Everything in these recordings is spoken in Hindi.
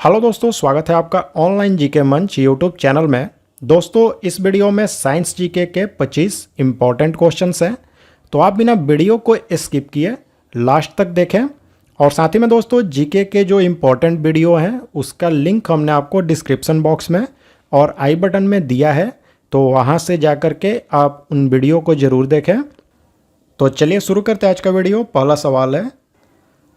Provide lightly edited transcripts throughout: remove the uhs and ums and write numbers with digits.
हेलो दोस्तों, स्वागत है आपका ऑनलाइन जीके मंच यूट्यूब चैनल में। दोस्तों, इस वीडियो में साइंस जीके के 25 इंपॉर्टेंट क्वेश्चंस हैं, तो आप बिना वीडियो को स्किप किए लास्ट तक देखें। और साथ ही में दोस्तों, जीके के जो इम्पोर्टेंट वीडियो हैं उसका लिंक हमने आपको डिस्क्रिप्शन बॉक्स में और आई बटन में दिया है, तो वहाँ से जा कर के आप उन वीडियो को ज़रूर देखें। तो चलिए शुरू करते हैं आज का वीडियो। पहला सवाल है,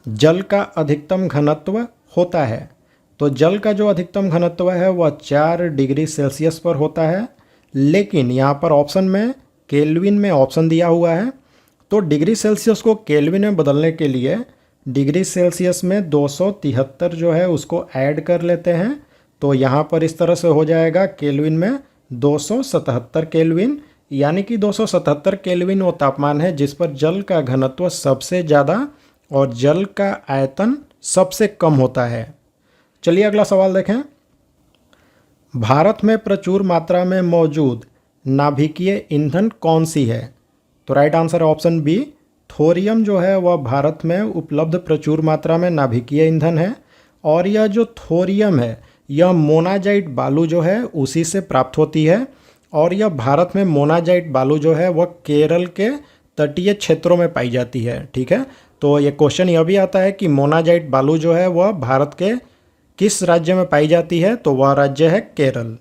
जल का अधिकतम घनत्व होता है। तो जल का जो अधिकतम घनत्व है वह 4 डिग्री सेल्सियस पर होता है, लेकिन यहाँ पर ऑप्शन में केल्विन में ऑप्शन दिया हुआ है। तो डिग्री सेल्सियस को केल्विन में बदलने के लिए डिग्री सेल्सियस में 273 जो है उसको ऐड कर लेते हैं। तो यहाँ पर इस तरह से हो जाएगा, केल्विन में 277 केल्विन, यानी कि 277 केल्विन वो तापमान है जिस पर जल का घनत्व सबसे ज़्यादा और जल का आयतन सबसे कम होता है। चलिए अगला सवाल देखें। भारत में प्रचुर मात्रा में मौजूद नाभिकीय ईंधन कौन सी है? तो राइट आंसर है ऑप्शन बी, थोरियम जो है वह भारत में उपलब्ध प्रचुर मात्रा में नाभिकीय ईंधन है। और यह जो थोरियम है यह मोनाजाइट बालू जो है उसी से प्राप्त होती है। और यह भारत में मोनाजाइट बालू जो है वह केरल के तटीय क्षेत्रों में पाई जाती है। ठीक है, तो ये क्वेश्चन यह भी आता है कि मोनाजाइट बालू जो है वह भारत के किस राज्य में पाई जाती है? तो वह राज्य है केरल।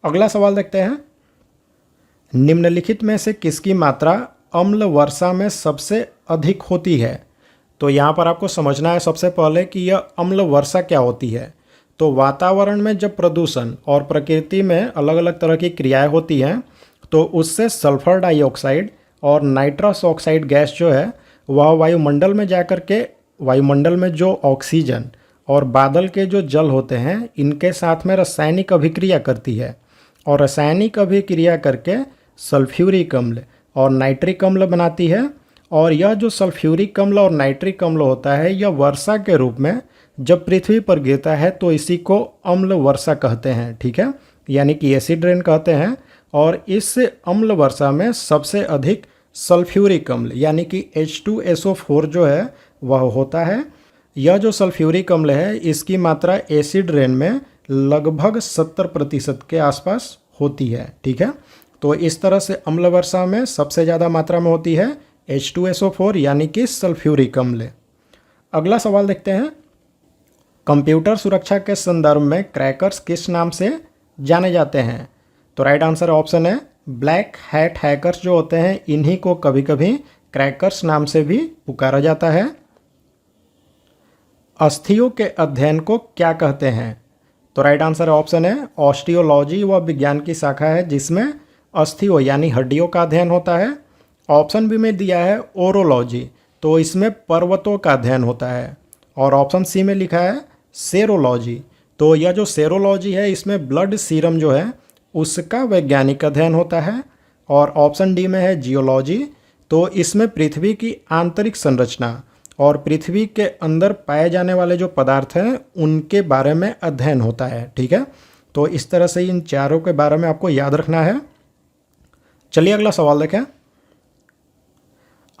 अगला सवाल देखते हैं। निम्नलिखित में से किसकी मात्रा अम्ल वर्षा में सबसे अधिक होती है? तो यहाँ पर आपको समझना है सबसे पहले कि यह अम्ल वर्षा क्या होती है। तो वातावरण में जब प्रदूषण और प्रकृति में अलग अलग तरह की क्रियाएं होती हैं तो उससे सल्फर डाइऑक्साइड और नाइट्रस ऑक्साइड गैस जो है वह वायुमंडल में जाकर के वायुमंडल में जो ऑक्सीजन और बादल के जो जल होते हैं इनके साथ में रासायनिक अभिक्रिया करती है। और रासायनिक अभिक्रिया करके सल्फ्यूरिक अम्ल और नाइट्रिक अम्ल बनाती है। और यह जो सल्फ्यूरिक अम्ल और नाइट्रिक अम्ल होता है यह वर्षा के रूप में जब पृथ्वी पर गिरता है तो इसी को अम्ल वर्षा कहते हैं। ठीक है, यानी कि एसिड रेन कहते हैं। और इस अम्ल वर्षा में सबसे अधिक सल्फ्यूरिक अम्ल यानी कि H2SO4 जो है वह होता है। यह जो सल्फ्यूरिक अम्ल है इसकी मात्रा एसिड रेन में लगभग 70% के आसपास होती है। ठीक है, तो इस तरह से अम्ल वर्षा में सबसे ज़्यादा मात्रा में होती है H2SO4 यानी कि सल्फ्यूरिक अम्ल। अगला सवाल देखते हैं। कंप्यूटर सुरक्षा के संदर्भ में क्रैकर्स किस नाम से जाने जाते हैं? तो राइट आंसर ऑप्शन है ब्लैक हैट हैकर्स जो होते हैं इन्हीं को कभी कभी क्रैकर्स नाम से भी पुकारा जाता है। अस्थियों के अध्ययन को क्या कहते हैं? तो राइट आंसर ऑप्शन है ऑस्टियोलॉजी, वह विज्ञान की शाखा है जिसमें अस्थियों यानी हड्डियों का अध्ययन होता है। ऑप्शन बी में दिया है ओरोलॉजी, तो इसमें पर्वतों का अध्ययन होता है। और ऑप्शन सी में लिखा है सेरोलॉजी, तो यह जो सेरोलॉजी है इसमें ब्लड सीरम जो है उसका वैज्ञानिक अध्ययन होता है। और ऑप्शन डी में है जियोलॉजी, तो इसमें पृथ्वी की आंतरिक संरचना और पृथ्वी के अंदर पाए जाने वाले जो पदार्थ हैं उनके बारे में अध्ययन होता है। ठीक है, तो इस तरह से इन चारों के बारे में आपको याद रखना है। चलिए अगला सवाल देखें।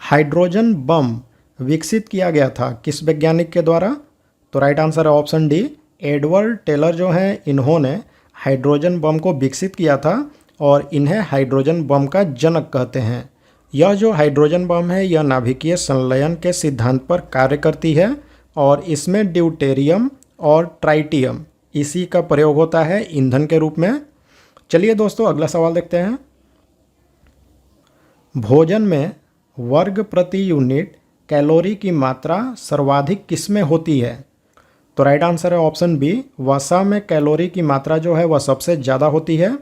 हाइड्रोजन बम विकसित किया गया था किस वैज्ञानिक के द्वारा? तो राइट आंसर है ऑप्शन डी, एडवर्ड टेलर जो हैं इन्होंने हाइड्रोजन बम को विकसित किया था और इन्हें हाइड्रोजन बम का जनक कहते हैं। यह जो हाइड्रोजन बम है यह नाभिकीय संलयन के सिद्धांत पर कार्य करती है और इसमें ड्यूटेरियम और ट्राइटियम इसी का प्रयोग होता है ईंधन के रूप में। चलिए दोस्तों अगला सवाल देखते हैं। भोजन में वर्ग प्रति यूनिट कैलोरी की मात्रा सर्वाधिक किसमें होती है? तो राइट आंसर है ऑप्शन बी, वसा में कैलोरी की मात्रा जो है वह सबसे ज़्यादा होती है।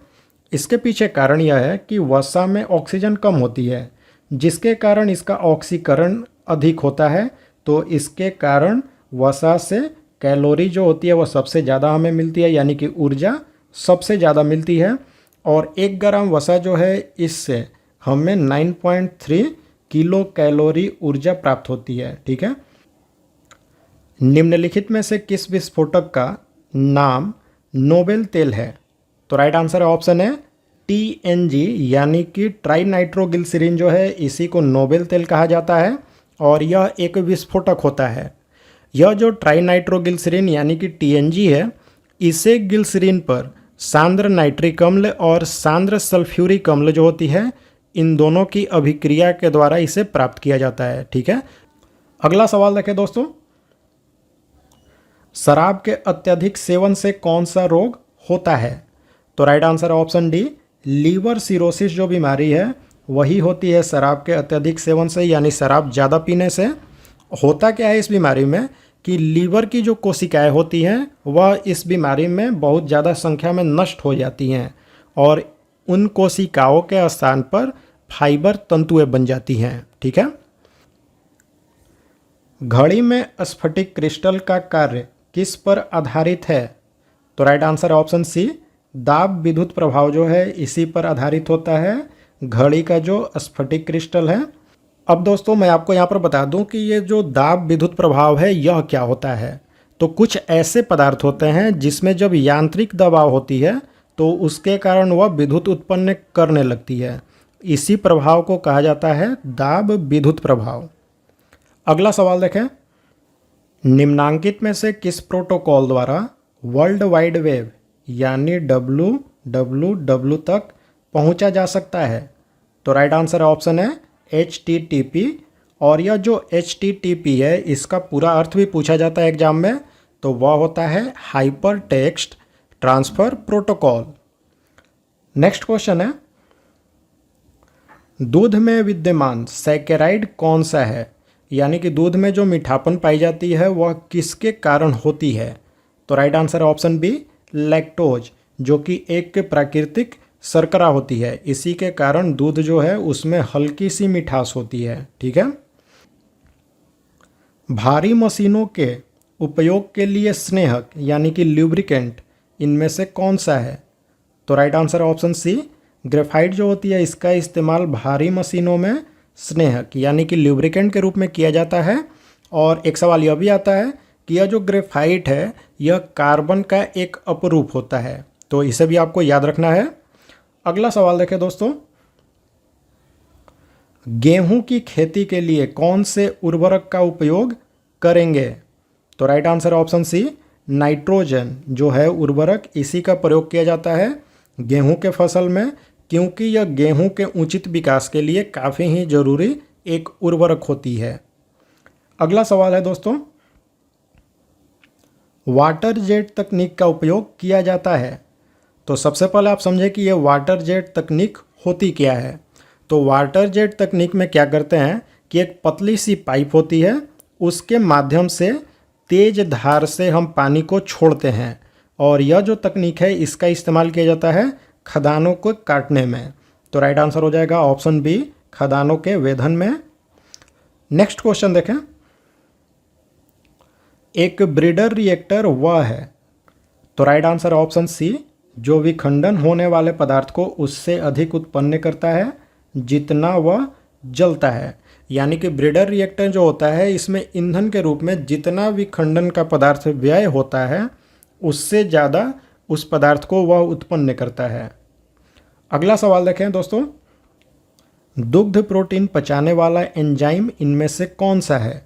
इसके पीछे कारण यह है कि वसा में ऑक्सीजन कम होती है जिसके कारण इसका ऑक्सीकरण अधिक होता है, तो इसके कारण वसा से कैलोरी जो होती है वह सबसे ज़्यादा हमें मिलती है, यानी कि ऊर्जा सबसे ज़्यादा मिलती है। और 1 ग्राम वसा जो है इससे हमें 9.3 किलो कैलोरी ऊर्जा प्राप्त होती है। ठीक है, निम्नलिखित में से किस विस्फोटक का नाम नोबेल तेल है? तो राइट आंसर ऑप्शन है TNG यानी कि ट्राई नाइट्रोग्लिसरीन जो है इसी को नोबेल तेल कहा जाता है और यह एक विस्फोटक होता है। यह जो ट्राइनाइट्रोग्लिसरीन यानी कि टीएनजी है, इसे ग्लिसरीन पर सांद्र नाइट्रिक अम्ल और सांद्र सल्फ्यूरिक अम्ल जो होती है, इन दोनों की अभिक्रिया के द्वारा इसे प्राप्त किया जाता है। ठीक है, अगला सवाल देखें दोस्तों, शराब के अत्यधिक सेवन से कौन सा रोग होता है? तो right answer option D, liver cirrhosis जो बीमारी है वही होती है शराब के अत्यधिक सेवन से, यानी शराब ज़्यादा पीने से। होता क्या है इस बीमारी में कि लीवर की जो कोशिकाएं होती हैं वह इस बीमारी में बहुत ज़्यादा संख्या में नष्ट हो जाती हैं और उन कोशिकाओं के स्थान पर फाइबर तंतुएं बन जाती हैं। ठीक है, घड़ी में स्फटिक क्रिस्टल का कार्य किस पर आधारित है? तो राइट आंसर ऑप्शन सी, दाब विद्युत प्रभाव जो है इसी पर आधारित होता है घड़ी का जो स्फटिक क्रिस्टल है। अब दोस्तों मैं आपको यहाँ पर बता दूँ कि ये जो दाब विद्युत प्रभाव है यह क्या होता है। तो कुछ ऐसे पदार्थ होते हैं जिसमें जब यांत्रिक दबाव होती है तो उसके कारण वह विद्युत उत्पन्न करने लगती है। इसी प्रभाव को कहा जाता है दाब विद्युत प्रभाव। अगला सवाल देखें, निम्नांकित में से किस प्रोटोकॉल द्वारा वर्ल्ड वाइड वेब यानी WWW तक पहुंचा जा सकता है? तो राइट आंसर ऑप्शन है HTTP। और यह जो HTTP है इसका पूरा अर्थ भी पूछा जाता है एग्जाम में, तो वह होता है hyper text transfer protocol. Next question है, दूध में विद्यमान सैकेराइड कौन सा है? यानी कि दूध में जो मीठापन पाई जाती है वह किसके कारण होती है? तो right answer option B, lactose, जो कि एक प्राकृतिक शर्करा होती है। इसी के कारण दूध जो है उसमें हल्की सी मिठास होती है। ठीक है, भारी मशीनों के उपयोग के लिए स्नेहक यानी कि ल्यूब्रिकेंट इनमें से कौन सा है? तो right answer option C, graphite जो होती है इसका इस्तेमाल भारी मशीनों में स्नेहक यानी कि ल्यूब्रिकेंट के रूप में किया जाता है। और एक सवाल यह भी आता है कि यह जो ग्रेफाइट है यह कार्बन का एक अपरूप होता है, तो इसे भी आपको याद रखना है। अगला सवाल देखें दोस्तों, गेहूं की खेती के लिए कौन से उर्वरक का उपयोग करेंगे? तो right answer option C, nitrogen जो है उर्वरक, इसी का प्रयोग किया जाता है गेहूं के फसल में, क्योंकि यह गेहूं के उचित विकास के लिए काफ़ी ही जरूरी एक उर्वरक होती है। अगला सवाल है दोस्तों, वाटर जेट तकनीक का उपयोग किया जाता है। तो सबसे पहले आप समझें कि यह वाटर जेट तकनीक होती क्या है। तो वाटर जेट तकनीक में क्या करते हैं कि एक पतली सी पाइप होती है, उसके माध्यम से तेज धार से हम पानी को छोड़ते हैं और यह जो तकनीक है इसका इस्तेमाल किया जाता है खदानों को काटने में। तो राइट आंसर हो जाएगा ऑप्शन बी, खदानों के वेधन में। नेक्स्ट क्वेश्चन देखें, एक ब्रीडर रिएक्टर वह है। तो राइट आंसर ऑप्शन सी, जो विखंडन होने वाले पदार्थ को उससे अधिक उत्पन्न करता है जितना वह जलता है। यानी कि ब्रीडर रिएक्टर जो होता है इसमें ईंधन के रूप में जितना विखंडन का पदार्थ व्यय होता है उससे ज़्यादा उस पदार्थ को वह उत्पन्न करता है। अगला सवाल देखें दोस्तों, दुग्ध प्रोटीन पचाने वाला एंजाइम इनमें से कौन सा है?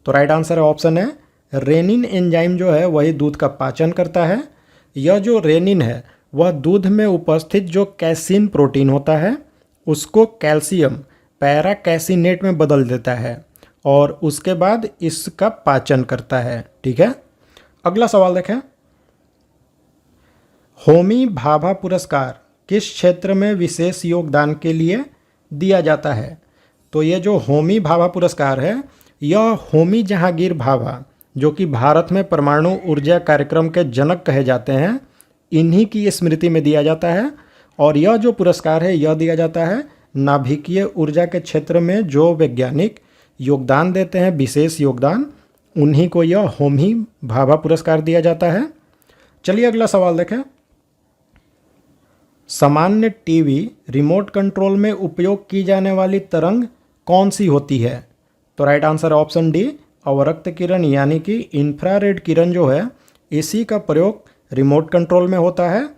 तो राइट आंसर ऑप्शन है रेनिन एंजाइम जो है वही दूध का पाचन करता है। यह जो रेनिन है वह दूध में उपस्थित जो कैसीन प्रोटीन होता है उसको कैल्शियम पैरा कैसिनेट में बदल देता है और उसके बाद इसका पाचन करता है। ठीक है, अगला सवाल देखें, होमी भाभा पुरस्कार किस क्षेत्र में विशेष योगदान के लिए दिया जाता है? तो ये जो होमी भाभा पुरस्कार है यह होमी जहांगीर भाभा जो कि भारत में परमाणु ऊर्जा कार्यक्रम के जनक कहे जाते हैं, इन्हीं की स्मृति में दिया जाता है। और यह जो पुरस्कार है यह दिया जाता है नाभिकीय ऊर्जा के क्षेत्र में जो वैज्ञानिक योगदान देते हैं, विशेष योगदान, उन्हीं को यह होमी भाभा पुरस्कार दिया जाता है। चलिए अगला सवाल देखें, सामान्य टीवी रिमोट कंट्रोल में उपयोग की जाने वाली तरंग कौन सी होती है? तो राइट आंसर ऑप्शन डी, अवरक्त किरण यानी कि इंफ्रारेड किरण जो है इसी का प्रयोग रिमोट कंट्रोल में होता है।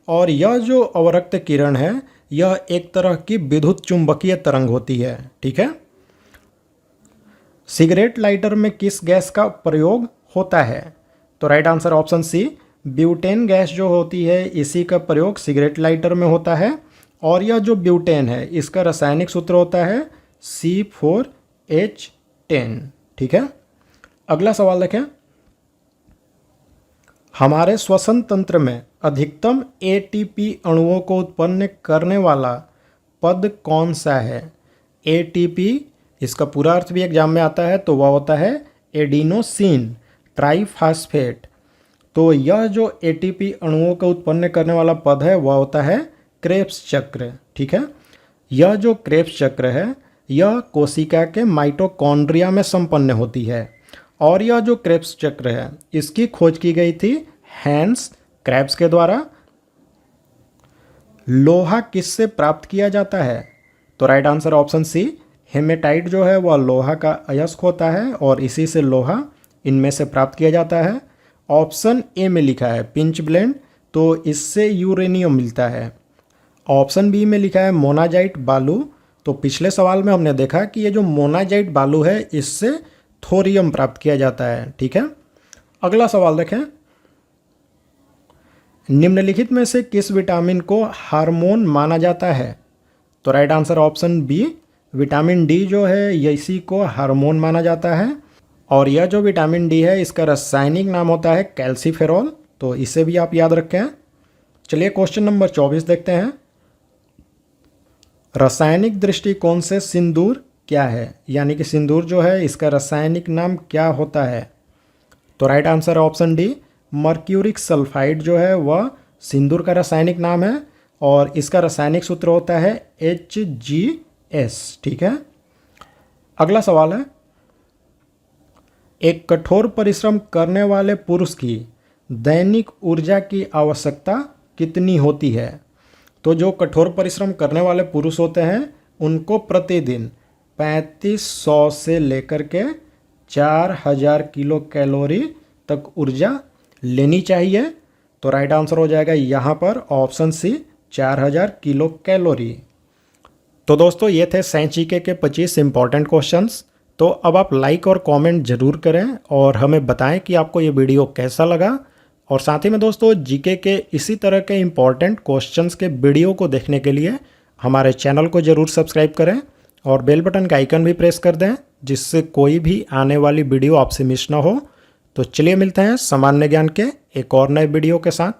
और यह जो अवरक्त किरण है यह एक तरह की विद्युत चुंबकीय तरंग होती है। ठीक है, सिगरेट लाइटर में किस गैस का प्रयोग होता है? तो right answer option C, butane gas जो होती है इसी का प्रयोग सिगरेट लाइटर में होता है। और यह जो ब्यूटेन है इसका रासायनिक सूत्र होता है C4H10। ठीक है, अगला सवाल देखें। हमारे श्वसन तंत्र में अधिकतम एटीपी अणुओं को उत्पन्न करने वाला पद कौन सा है? एटीपी, इसका पूरा अर्थ भी एग्जाम में आता है, तो वह होता है एडिनोसिन ट्राइफॉस्फेट। तो यह जो एटीपी अणुओं को उत्पन्न करने वाला पद है वह होता है क्रेब्स चक्र। ठीक है, यह जो क्रेब्स चक्र है यह कोशिका के माइटोकॉन्ड्रिया में संपन्न होती है। और यह जो क्रेब्स चक्र है इसकी खोज की गई थी हैंस क्रेब्स के द्वारा। लोहा किससे प्राप्त किया जाता है? तो right answer option C, haematite जो है वह लोहा का अयस्क होता है और इसी से लोहा इनमें से प्राप्त किया जाता है। ऑप्शन ए में लिखा है पिंच ब्लेंड, तो इससे यूरेनियम मिलता है। ऑप्शन बी में लिखा है मोनाजाइट बालू, तो पिछले सवाल में हमने देखा कि ये जो मोनाजाइट बालू है इससे थोरियम प्राप्त किया जाता है। ठीक है, अगला सवाल देखें। निम्नलिखित में से किस विटामिन को हार्मोन माना जाता है? तो right answer option B, vitamin D जो है इसी को हार्मोन माना जाता है। और यह जो विटामिन डी है इसका रासायनिक नाम होता है कैल्सीफेरॉल, तो इसे भी आप याद रखें। चलिए क्वेश्चन नंबर 24 देखते हैं। रासायनिक दृष्टिकोण से सिंदूर क्या है? यानी कि सिंदूर जो है इसका रासायनिक नाम क्या होता है? तो right answer option D, mercuric sulphide जो है वह सिंदूर का रासायनिक नाम है और इसका रासायनिक सूत्र होता है HgS। ठीक है, अगला सवाल है। एक कठोर परिश्रम करने वाले पुरुष की दैनिक ऊर्जा की आवश्यकता कितनी होती है? तो जो कठोर परिश्रम करने वाले पुरुष होते हैं उनको प्रतिदिन 3500 से लेकर के 4000 किलो कैलोरी तक ऊर्जा लेनी चाहिए। तो राइट आंसर हो जाएगा यहाँ पर ऑप्शन सी, 4000 किलो कैलोरी। तो दोस्तों ये थे साइंस जीके के 25 इंपॉर्टेंट क्वेश्चंस। तो अब आप लाइक और कमेंट जरूर करें और हमें बताएं कि आपको ये वीडियो कैसा लगा। और साथ ही में दोस्तों जीके के इसी तरह के इंपॉर्टेंट क्वेश्चंस के वीडियो को देखने के लिए हमारे चैनल को ज़रूर सब्सक्राइब करें और बेल बटन का आइकन भी प्रेस कर दें, जिससे कोई भी आने वाली वीडियो आपसे मिस ना हो। तो चलिए मिलते हैं सामान्य ज्ञान के एक और नए वीडियो के साथ।